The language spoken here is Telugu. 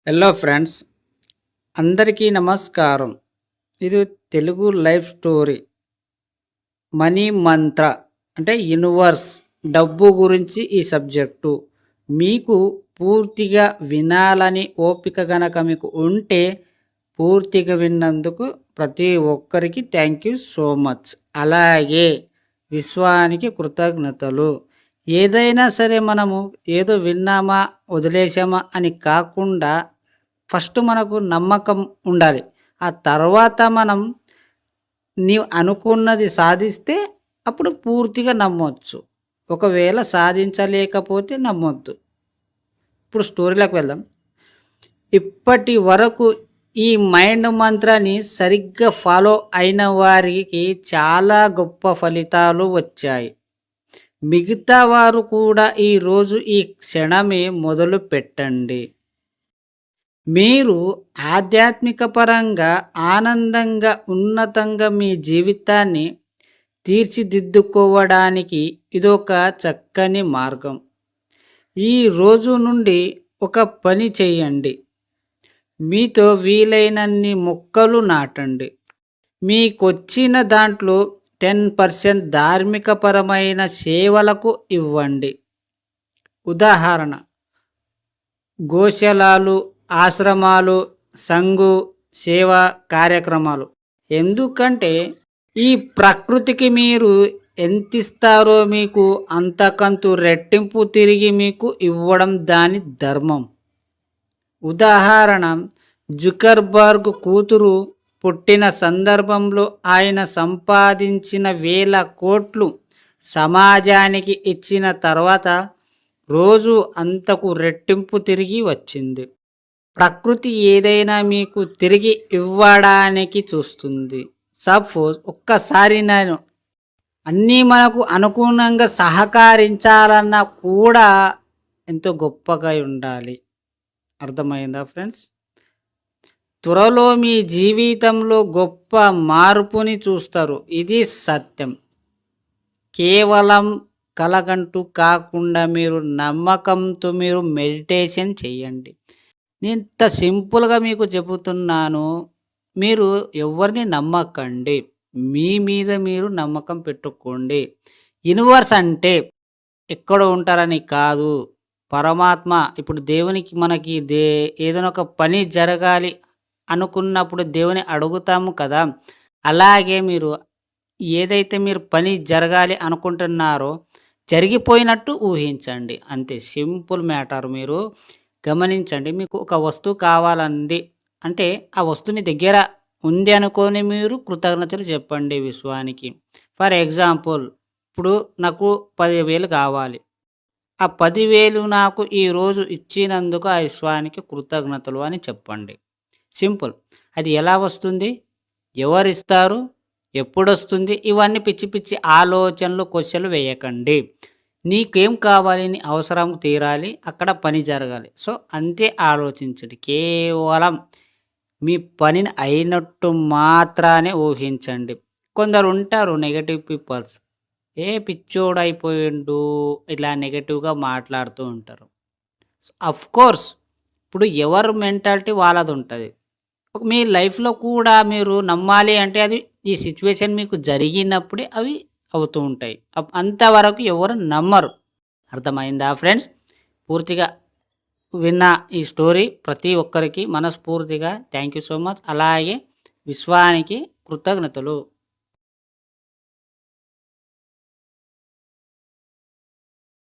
హలో ఫ్రెండ్స్, అందరికీ నమస్కారం. ఇది తెలుగు లైఫ్ స్టోరీ. మనీ మంత్ర అంటే యూనివర్స్, డబ్బు గురించి ఈ సబ్జెక్టు. మీకు పూర్తిగా వినాలని ఓపిక గనక మీకు ఉంటే పూర్తిగా విన్నందుకు ప్రతి ఒక్కరికి థ్యాంక్ యూ సో మచ్. అలాగే విశ్వానికి కృతజ్ఞతలు. ఏదైనా సరే మనము ఏదో విన్నామా వదిలేసామా అని కాకుండా ఫస్ట్ మనకు నమ్మకం ఉండాలి. ఆ తర్వాత మనం నీవు అనుకున్నది సాధిస్తే అప్పుడు పూర్తిగా నమ్మొచ్చు. ఒకవేళ సాధించలేకపోతే నమ్మొద్దు. ఇప్పుడు స్టోరీలోకి వెళ్దాం. ఇప్పటి వరకు ఈ మైండ్ మంత్రాన్ని సరిగ్గా ఫాలో అయిన వారికి చాలా గొప్ప ఫలితాలు వచ్చాయి. మిగతా వారు కూడా ఈరోజు ఈ క్షణమే మొదలు పెట్టండి. మీరు ఆధ్యాత్మిక పరంగా ఆనందంగా ఉన్నతంగా మీ జీవితాన్ని తీర్చిదిద్దుకోవడానికి ఇదొక చక్కని మార్గం. ఈ రోజు నుండి ఒక పని చేయండి. మీతో వీలైనన్ని మొక్కలు నాటండి. మీకొచ్చిన దాంట్లో 10% ధార్మికపరమైన సేవలకు ఇవ్వండి. ఉదాహరణ, గోశాలలు, ఆశ్రమాలు, సంఘు సేవా కార్యక్రమాలు. ఎందుకంటే ఈ ప్రకృతికి మీరు ఎంతిస్తారో మీకు అంతకంతు రెట్టింపు తిరిగి మీకు ఇవ్వడం దాని ధర్మం. ఉదాహరణ, జుకర్బర్గ్ కూతురు పుట్టిన సందర్భంలో ఆయన సంపాదించిన 1000 కోట్లు సమాజానికి ఇచ్చిన తర్వాత రోజు అంతకు రెట్టింపు తిరిగి వచ్చింది. ప్రకృతి ఏదైనా మీకు తిరిగి ఇవ్వడానికి చూస్తుంది. సపోజ్ ఒక్కసారి నేను అన్నీ మనకు అనుగుణంగా సహకరించాలన్నా కూడా ఎంతో గొప్పగా ఉండాలి. అర్థమైందా ఫ్రెండ్స్? త్వరలో మీ జీవితంలో గొప్ప మార్పుని చూస్తారు. ఇది సత్యం. కేవలం కలగంటూ కాకుండా మీరు నమ్మకంతో మీరు మెడిటేషన్ చేయండి. నేను ఇంత సింపుల్గా మీకు చెబుతున్నాను. మీరు ఎవరిని నమ్మకండి, మీ మీద మీరు నమ్మకం పెట్టుకోండి. యూనివర్స్ అంటే ఎక్కడ ఉంటారని కాదు, పరమాత్మ. ఇప్పుడు దేవునికి మనకి ఏదైనా ఒక పని జరగాలి అనుకున్నప్పుడు దేవుని అడుగుతాము కదా. అలాగే మీరు ఏదైతే మీరు పని జరగాలి అనుకుంటున్నారో జరిగిపోయినట్టు ఊహించండి. అంతే, సింపుల్ మ్యాటర్. మీరు గమనించండి. మీకు ఒక వస్తువు కావాలండి అంటే ఆ వస్తువుని దగ్గర ఉంది అనుకొని మీరు కృతజ్ఞతలు చెప్పండి విశ్వానికి. ఫర్ ఎగ్జాంపుల్, ఇప్పుడు నాకు 10,000 కావాలి. ఆ 10,000 నాకు ఈరోజు ఇచ్చినందుకు ఆ విశ్వానికి కృతజ్ఞతలు అని చెప్పండి. సింపుల్. అది ఎలా వస్తుంది, ఎవరిస్తారు, ఎప్పుడొస్తుంది, ఇవన్నీ పిచ్చి పిచ్చి ఆలోచనలు క్వశ్చన్లు వేయకండి. నీకేం కావాలి, నీ అవసరం తీరాలి, అక్కడ పని జరగాలి. సో అంతే ఆలోచించండి. కేవలం మీ పనిని అయినట్టు మాత్రానే ఊహించండి. కొందరు ఉంటారు నెగటివ్ పీపుల్స్, ఏ పిచ్చోడైపోయిండు ఇలా నెగటివ్గా మాట్లాడుతూ ఉంటారు. కోర్స్ ఇప్పుడు ఎవరు మెంటాలిటీ వాళ్ళది ఉంటుంది. మీ లైఫ్లో కూడా మీరు నమ్మాలి అంటే అది ఈ సిచ్యువేషన్ మీకు జరిగినప్పుడే అవి అవుతూ ఉంటాయి. అంతవరకు ఎవరు నమ్మరు. అర్థమైందా ఫ్రెండ్స్? పూర్తిగా విన్న ఈ స్టోరీ ప్రతి ఒక్కరికి మనస్ఫూర్తిగా థ్యాంక్ యూ సో మచ్. అలాగే విశ్వానికి కృతజ్ఞతలు.